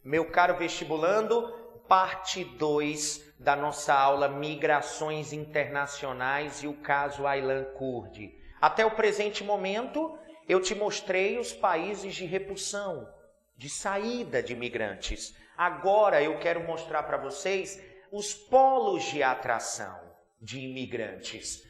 Meu caro vestibulando, parte 2 da nossa aula Migrações Internacionais e o caso Aylan Kurdi. Até o presente momento, eu te mostrei os países de repulsão, de saída de imigrantes. Agora eu quero mostrar para vocês os polos de atração de imigrantes.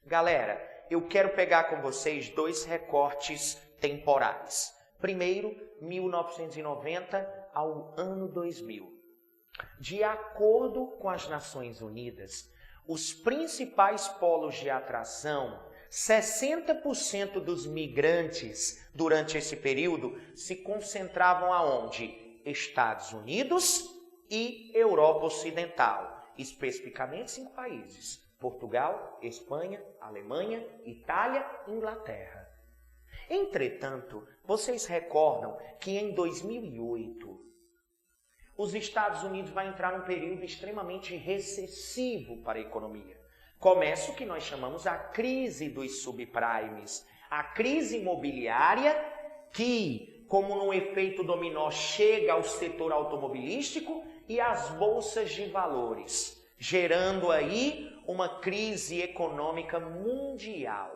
Galera, eu quero pegar com vocês 2 recortes temporais. Primeiro, 1990 ao ano 2000. De acordo com as Nações Unidas, os principais polos de atração, 60% dos migrantes durante esse período se concentravam aonde? Estados Unidos e Europa Ocidental, especificamente 5 países. Portugal, Espanha, Alemanha, Itália, Inglaterra. Entretanto, vocês recordam que em 2008, os Estados Unidos vão entrar num período extremamente recessivo para a economia. Começa o que nós chamamos a crise dos subprimes, a crise imobiliária que, como num efeito dominó, chega ao setor automobilístico e às bolsas de valores, gerando aí uma crise econômica mundial.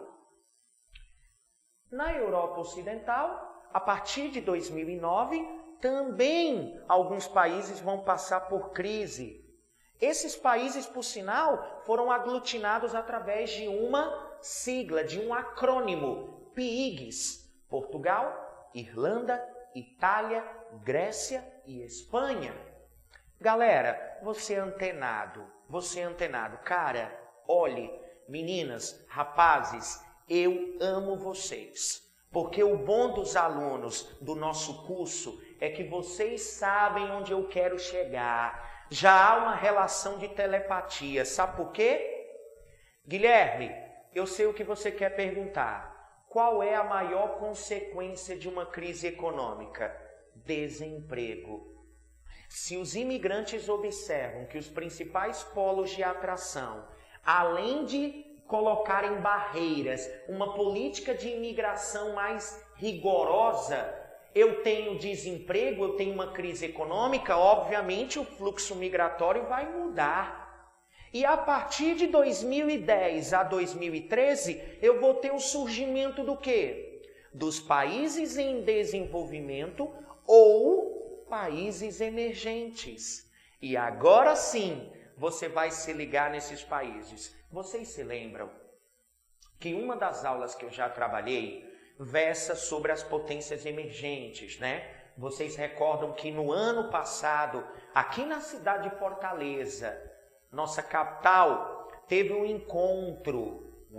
Na Europa Ocidental, a partir de 2009, também alguns países vão passar por crise. Esses países, por sinal, foram aglutinados através de uma sigla, de um acrônimo, PIIGS: Portugal, Irlanda, Itália, Grécia e Espanha. Galera, você é antenado, cara, olhe, meninas, rapazes, eu amo vocês, porque o bom dos alunos do nosso curso é que vocês sabem onde eu quero chegar, já há uma relação de telepatia, sabe por quê? Guilherme, eu sei o que você quer perguntar, qual é a maior consequência de uma crise econômica? Desemprego. Se os imigrantes observam que os principais polos de atração, além de colocarem barreiras, uma política de imigração mais rigorosa, eu tenho desemprego, eu tenho uma crise econômica, obviamente o fluxo migratório vai mudar. E a partir de 2010 a 2013, eu vou ter o surgimento do quê? Dos países em desenvolvimento ou países emergentes. E agora sim, você vai se ligar nesses países. Vocês se lembram que uma das aulas que eu já trabalhei versa sobre as potências emergentes, né? Vocês recordam que no ano passado, aqui na cidade de Fortaleza, nossa capital, teve um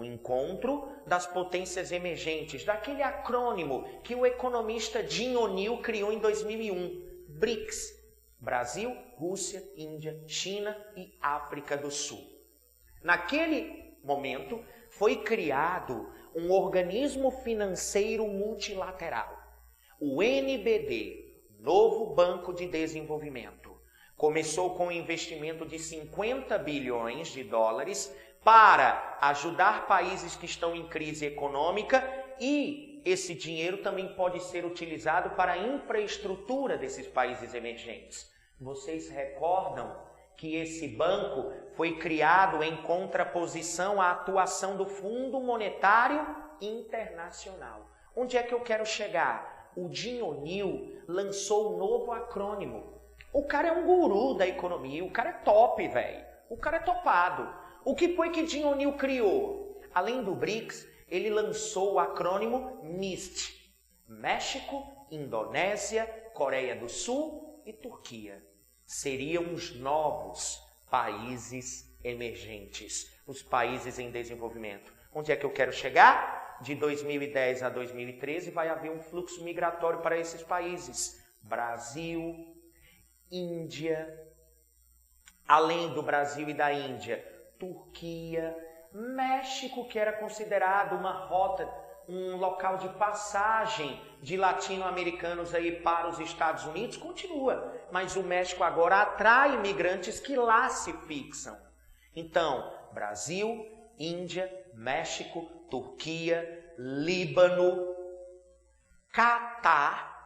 encontro das potências emergentes, daquele acrônimo que o economista Jim O'Neill criou em 2001. BRICS, Brasil, Rússia, Índia, China e África do Sul. Naquele momento, foi criado um organismo financeiro multilateral, o NBD, Novo Banco de Desenvolvimento. Começou com um investimento de 50 bilhões de dólares para ajudar países que estão em crise econômica e esse dinheiro também pode ser utilizado para a infraestrutura desses países emergentes. Vocês recordam que esse banco foi criado em contraposição à atuação do Fundo Monetário Internacional. Onde é que eu quero chegar? O Jim O'Neill lançou um novo acrônimo. O cara é um guru da economia, o cara é top, velho. O cara é topado. O que foi que Jim O'Neill criou? Além do BRICS, ele lançou o acrônimo MIST, México, Indonésia, Coreia do Sul e Turquia. Seriam os novos países emergentes, os países em desenvolvimento. Onde é que eu quero chegar? De 2010 a 2013 vai haver um fluxo migratório para esses países. Brasil, Índia, além do Brasil e da Índia, Turquia, México, que era considerado uma rota, um local de passagem de latino-americanos aí para os Estados Unidos, continua. Mas o México agora atrai imigrantes que lá se fixam. Então, Brasil, Índia, México, Turquia, Líbano, Catar,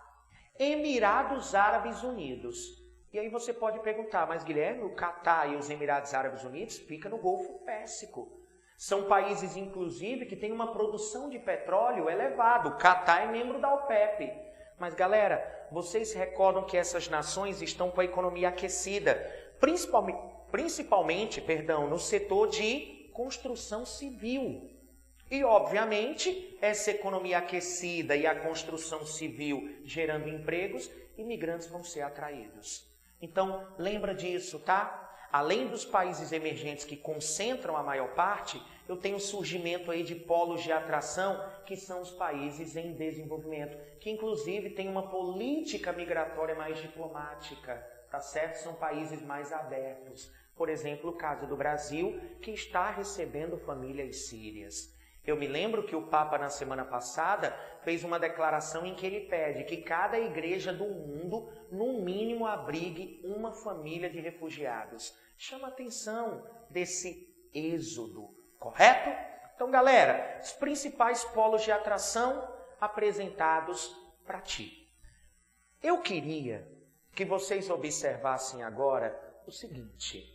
Emirados Árabes Unidos. E aí você pode perguntar, mas Guilherme, o Catar e os Emirados Árabes Unidos fica no Golfo Pérsico. São países, inclusive, que têm uma produção de petróleo elevada. O Catar é membro da OPEP. Mas, galera, vocês recordam que essas nações estão com a economia aquecida, principalmente, no setor de construção civil. E, obviamente, essa economia aquecida e a construção civil gerando empregos, imigrantes vão ser atraídos. Então, lembra disso, tá? Além dos países emergentes que concentram a maior parte, eu tenho o surgimento aí de polos de atração, que são os países em desenvolvimento, que inclusive têm uma política migratória mais diplomática, tá certo? São países mais abertos. Por exemplo, o caso do Brasil, que está recebendo famílias sírias. Eu me lembro que o Papa, na semana passada, fez uma declaração em que ele pede que cada igreja do mundo, no mínimo, abrigue uma família de refugiados. Chama a atenção desse êxodo, correto? Então, galera, os principais polos de atração apresentados para ti. Eu queria que vocês observassem agora o seguinte.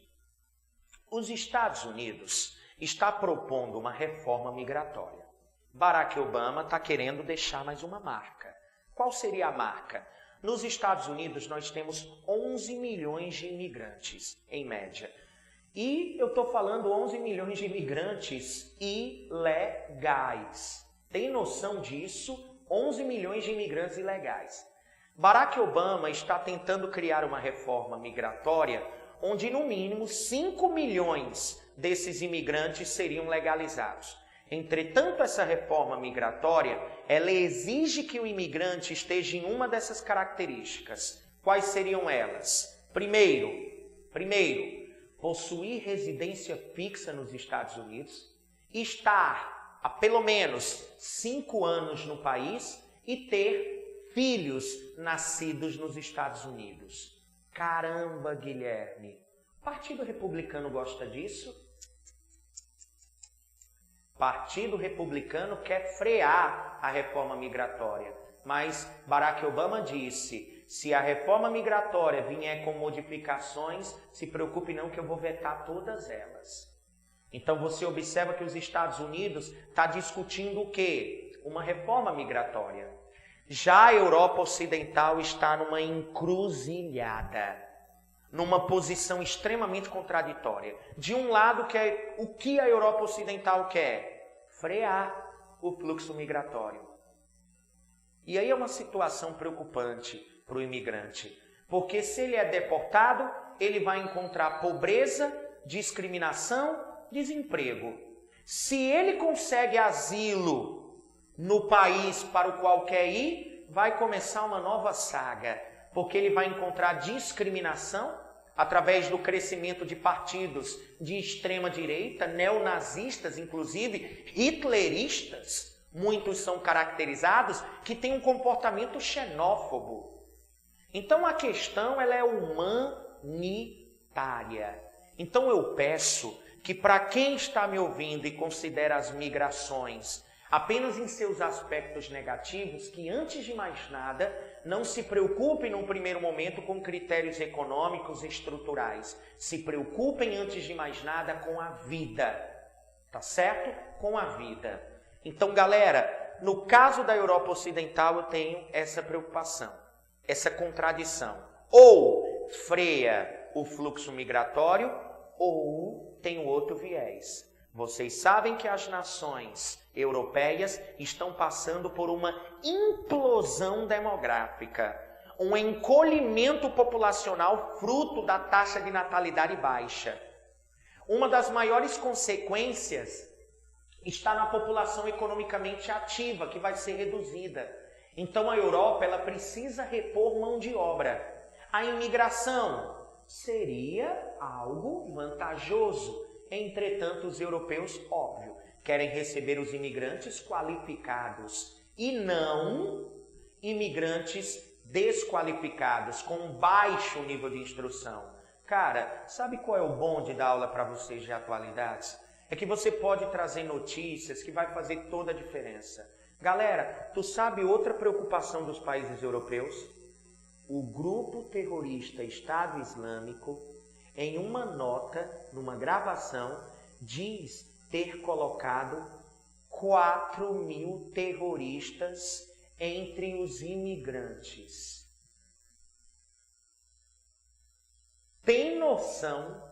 Os Estados Unidos está propondo uma reforma migratória. Barack Obama está querendo deixar mais uma marca. Qual seria a marca? Nos Estados Unidos nós temos 11 milhões de imigrantes, em média. E eu estou falando 11 milhões de imigrantes ilegais. Tem noção disso? 11 milhões de imigrantes ilegais. Barack Obama está tentando criar uma reforma migratória onde no mínimo 5 milhões desses imigrantes seriam legalizados. Entretanto, essa reforma migratória, ela exige que o imigrante esteja em uma dessas características. Quais seriam elas? Primeiro, possuir residência fixa nos Estados Unidos, estar há pelo menos 5 anos no país e ter filhos nascidos nos Estados Unidos. Caramba, Guilherme, o Partido Republicano gosta disso? O Partido Republicano quer frear a reforma migratória, mas Barack Obama disse, se a reforma migratória vier com modificações, se preocupe não que eu vou vetar todas elas. Então você observa que os Estados Unidos está discutindo o quê? Uma reforma migratória. Já a Europa Ocidental está numa encruzilhada, numa posição extremamente contraditória. De um lado, o que a Europa Ocidental quer? Frear o fluxo migratório. E aí é uma situação preocupante para o imigrante, porque se ele é deportado, ele vai encontrar pobreza, discriminação, desemprego. Se ele consegue asilo no país para o qual quer ir, vai começar uma nova saga, porque ele vai encontrar discriminação através do crescimento de partidos de extrema direita, neonazistas, inclusive hitleristas. Muitos são caracterizados que têm um comportamento xenófobo. Então a questão ela é humanitária. Então eu peço que para quem está me ouvindo e considera as migrações apenas em seus aspectos negativos, que antes de mais nada, não se preocupem num primeiro momento com critérios econômicos e estruturais. Se preocupem antes de mais nada com a vida, tá certo? Com a vida. Então, galera, no caso da Europa Ocidental, eu tenho essa preocupação, essa contradição. Ou freia o fluxo migratório, ou tem outro viés. Vocês sabem que as nações europeias estão passando por uma implosão demográfica, um encolhimento populacional fruto da taxa de natalidade baixa. Uma das maiores consequências está na população economicamente ativa, que vai ser reduzida. Então a Europa ela precisa repor mão de obra. A imigração seria algo vantajoso. Entretanto, os europeus, óbvio, querem receber os imigrantes qualificados e não imigrantes desqualificados, com baixo nível de instrução. Cara, sabe qual é o bom de dar aula para vocês de atualidades? É que você pode trazer notícias que vai fazer toda a diferença. Galera, tu sabe outra preocupação dos países europeus? O grupo terrorista Estado Islâmico, em uma nota, numa gravação, diz ter colocado 4.000 terroristas entre os imigrantes. Tem noção?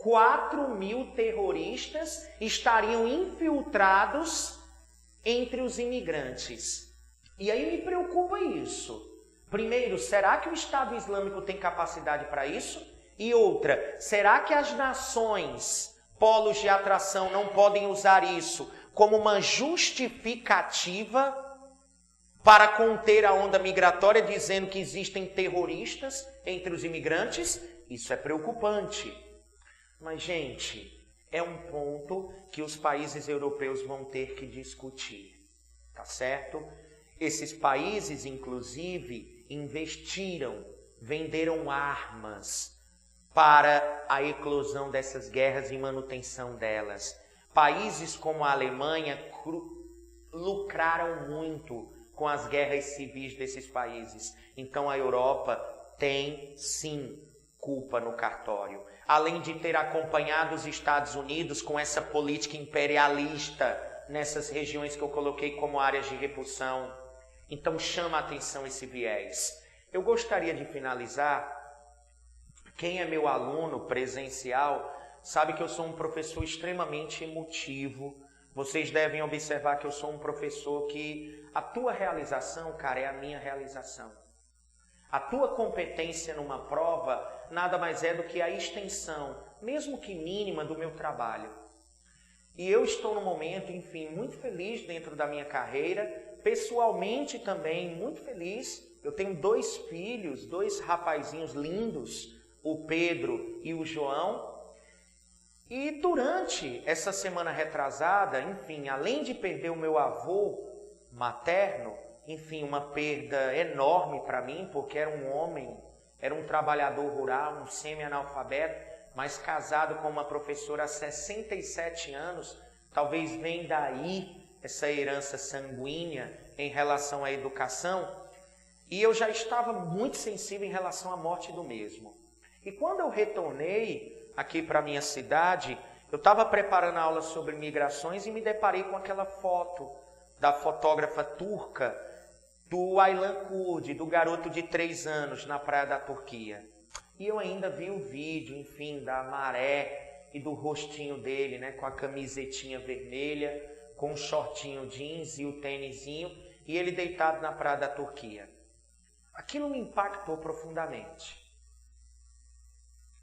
4.000 terroristas estariam infiltrados entre os imigrantes. E aí me preocupa isso. Primeiro, será que o Estado Islâmico tem capacidade para isso? E outra, será que as nações, polos de atração, não podem usar isso como uma justificativa para conter a onda migratória, dizendo que existem terroristas entre os imigrantes? Isso é preocupante. Mas, gente, é um ponto que os países europeus vão ter que discutir, tá certo? Esses países, inclusive, investiram, venderam armas para a eclosão dessas guerras e manutenção delas. Países como a Alemanha lucraram muito com as guerras civis desses países. Então a Europa tem, sim, culpa no cartório. Além de ter acompanhado os Estados Unidos com essa política imperialista nessas regiões que eu coloquei como áreas de repulsão. Então chama a atenção esse viés. Eu gostaria de finalizar. Quem é meu aluno presencial sabe que eu sou um professor extremamente emotivo. Vocês devem observar que eu sou um professor que a tua realização, cara, é a minha realização. A tua competência numa prova nada mais é do que a extensão, mesmo que mínima, do meu trabalho. E eu estou no momento, enfim, muito feliz dentro da minha carreira, pessoalmente também muito feliz. Eu tenho 2 filhos, 2 rapazinhos lindos, o Pedro e o João. E durante essa semana retrasada, enfim, além de perder o meu avô materno, enfim, uma perda enorme para mim, porque era um homem, era um trabalhador rural, um semi-analfabeto, mas casado com uma professora há 67 anos, talvez venha daí essa herança sanguínea em relação à educação, e eu já estava muito sensível em relação à morte do mesmo. E quando eu retornei aqui para a minha cidade, eu estava preparando a aula sobre migrações e me deparei com aquela foto da fotógrafa turca do Aylan Kurdi, do garoto de 3 anos na praia da Turquia. E eu ainda vi o vídeo, enfim, da maré e do rostinho dele, né, com a camisetinha vermelha, com um shortinho jeans e o tênisinho, e ele deitado na praia da Turquia. Aquilo me impactou profundamente.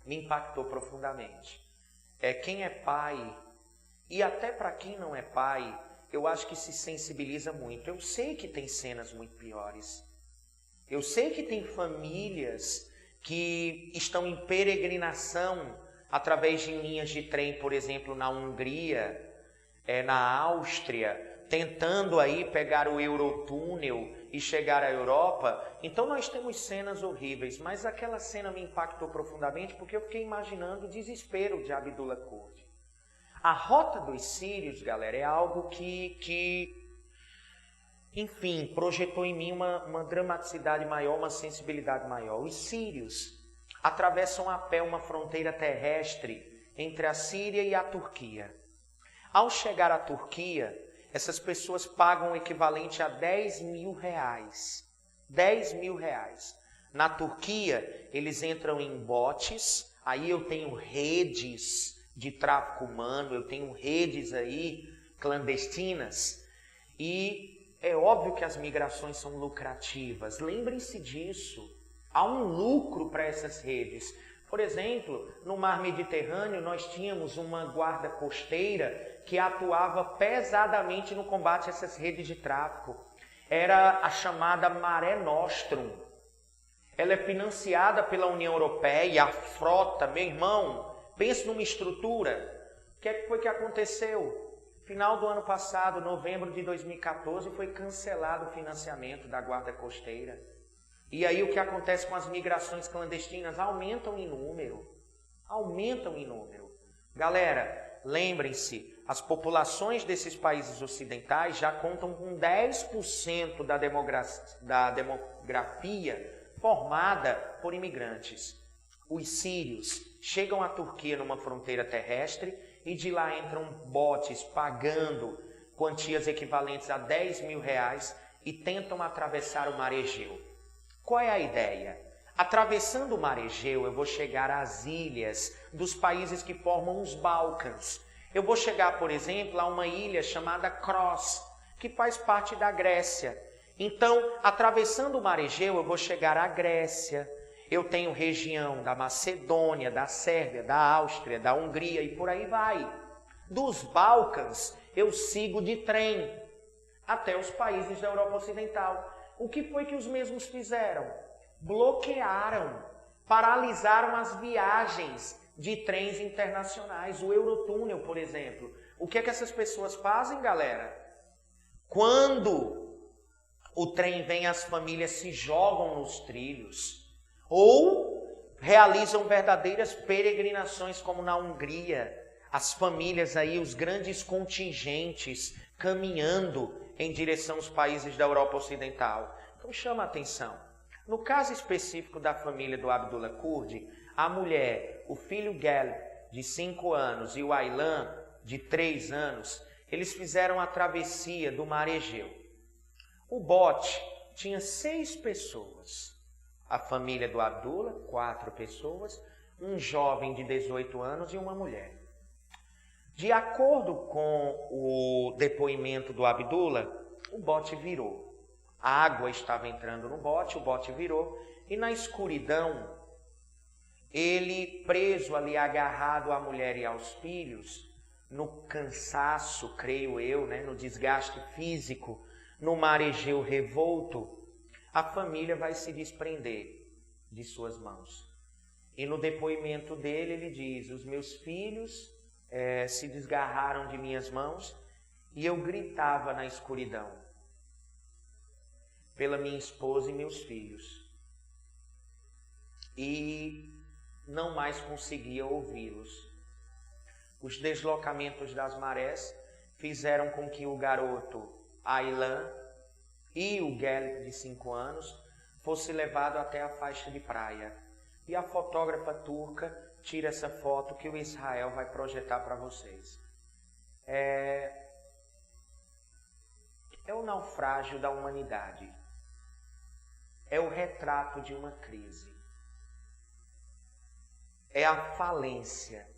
Me impactou profundamente. Quem é pai, e até para quem não é pai, eu acho que se sensibiliza muito. Eu sei que tem cenas muito piores. Eu sei que tem famílias que estão em peregrinação através de linhas de trem, por exemplo, na Hungria, na Áustria, tentando aí pegar o Eurotúnel e chegar à Europa. Então nós temos cenas horríveis, mas aquela cena me impactou profundamente porque eu fiquei imaginando o desespero de Abdullah Kurdi. A rota dos sírios, galera, é algo que enfim, projetou em mim uma dramaticidade maior, uma sensibilidade maior. Os sírios atravessam a pé uma fronteira terrestre entre a Síria e a Turquia. Ao chegar à Turquia, essas pessoas pagam o equivalente a 10 mil reais. 10 mil reais. Na Turquia, eles entram em botes, aí eu tenho redes de tráfico humano, eu tenho redes aí clandestinas, e é óbvio que as migrações são lucrativas. Lembrem-se disso. Há um lucro para essas redes. Por exemplo, no mar Mediterrâneo, nós tínhamos uma guarda costeira que atuava pesadamente no combate a essas redes de tráfico. Era a chamada Mare Nostrum. ela é financiada pela União Europeia e a frota, meu irmão, pense numa estrutura. O que foi que aconteceu? Final do ano passado, novembro de 2014, foi cancelado o financiamento da Guarda Costeira. E aí o que acontece com as migrações clandestinas? Aumentam em número. Aumentam em número. Galera, lembrem-se, as populações desses países ocidentais já contam com 10% da demografia formada por imigrantes. Os sírios chegam à Turquia numa fronteira terrestre e de lá entram botes pagando quantias equivalentes a 10 mil reais e tentam atravessar o Mar Egeu. Qual é a ideia? Atravessando o Mar Egeu, eu vou chegar às ilhas dos países que formam os Balcãs. Eu vou chegar, por exemplo, a uma ilha chamada Kros, que faz parte da Grécia. Então, atravessando o Mar Egeu, eu vou chegar à Grécia. Eu tenho região da Macedônia, da Sérvia, da Áustria, da Hungria e por aí vai. Dos Balcãs, eu sigo de trem até os países da Europa Ocidental. O que foi que os mesmos fizeram? Bloquearam, paralisaram as viagens de trens internacionais, o Eurotúnel, por exemplo. O que é que essas pessoas fazem, galera? Quando o trem vem, as famílias se jogam nos trilhos ou realizam verdadeiras peregrinações, como na Hungria. As famílias aí, os grandes contingentes caminhando em direção aos países da Europa Ocidental. Então chama a atenção. No caso específico da família do Abdullah Kurdi, a mulher, o filho Gel, de 5 anos, e o Aylan, de 3 anos, eles fizeram a travessia do Mar Egeu. O bote tinha 6 pessoas. A família do Abdullah, 4 pessoas, um jovem de 18 anos e uma mulher. De acordo com o depoimento do Abdullah, o bote virou. A água estava entrando no bote, o bote virou, e na escuridão, ele preso ali, agarrado à mulher e aos filhos, no cansaço, creio eu, no desgaste físico, no Mar Egeu revolto, a família vai se desprender de suas mãos. E no depoimento dele, ele diz: os meus filhos se desgarraram de minhas mãos e eu gritava na escuridão pela minha esposa e meus filhos. E não mais conseguia ouvi-los. Os deslocamentos das marés fizeram com que o garoto Aylan e o Gel, de 5 anos, fosse levado até a faixa de praia. E a fotógrafa turca tira essa foto que o Israel vai projetar para vocês. É o naufrágio da humanidade. É o retrato de uma crise. É a falência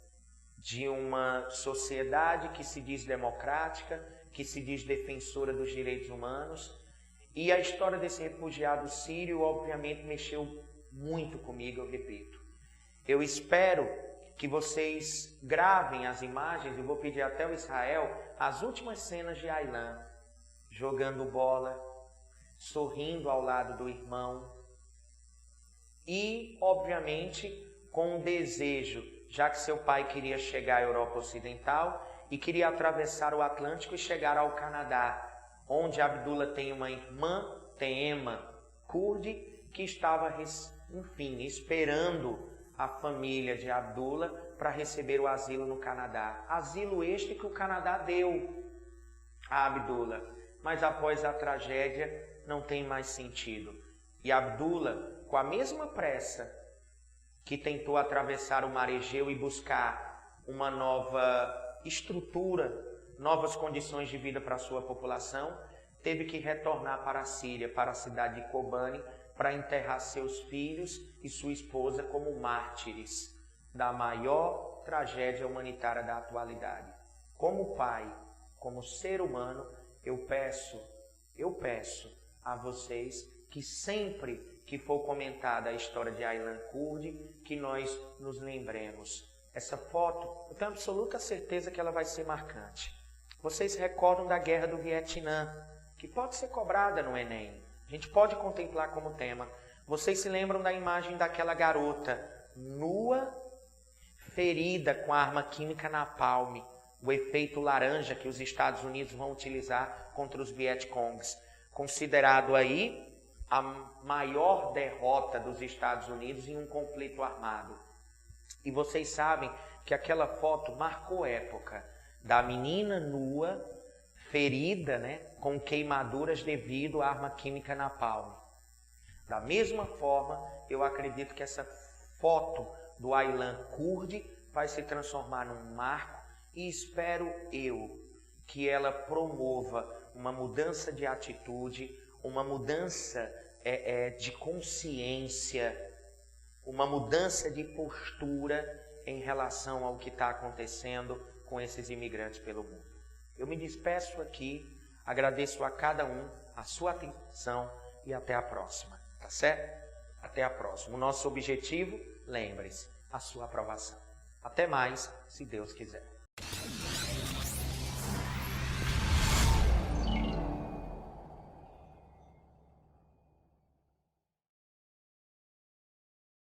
de uma sociedade que se diz democrática, que se diz defensora dos direitos humanos. E a história desse refugiado sírio, obviamente, mexeu muito comigo, eu repito. Eu espero que vocês gravem as imagens, eu vou pedir até o Israel, as últimas cenas de Aylan, jogando bola, sorrindo ao lado do irmão e, obviamente, com um desejo, já que seu pai queria chegar à Europa Ocidental e queria atravessar o Atlântico e chegar ao Canadá, onde Abdullah tem uma irmã, Teema Kurdi, que estava, enfim, esperando a família de Abdullah para receber o asilo no Canadá. Asilo este que o Canadá deu a Abdullah, mas após a tragédia não tem mais sentido. E Abdullah, com a mesma pressa que tentou atravessar o Mar Egeu e buscar uma nova estrutura, novas condições de vida para a sua população, teve que retornar para a Síria, para a cidade de Kobani, para enterrar seus filhos e sua esposa como mártires da maior tragédia humanitária da atualidade. Como pai, como ser humano, eu peço a vocês que sempre que for comentada a história de Aylan Kurdi, que nós nos lembremos. Essa foto, eu tenho absoluta certeza que ela vai ser marcante. Vocês se recordam da Guerra do Vietnã, que pode ser cobrada no Enem. A gente pode contemplar como tema. Vocês se lembram da imagem daquela garota nua, ferida com a arma química napalm, o efeito laranja que os Estados Unidos vão utilizar contra os Vietcongs, considerado aí a maior derrota dos Estados Unidos em um conflito armado. E vocês sabem que aquela foto marcou época da menina nua, ferida, né, com queimaduras devido à arma química napalm. Da mesma forma, eu acredito que essa foto do Aylan Kurd vai se transformar num marco e espero eu que ela promova uma mudança de atitude, uma mudança de consciência, uma mudança de postura em relação ao que está acontecendo com esses imigrantes pelo mundo. Eu me despeço aqui, agradeço a cada um a sua atenção e até a próxima, tá certo? Até a próxima. O nosso objetivo, lembre-se, a sua aprovação. Até mais, se Deus quiser.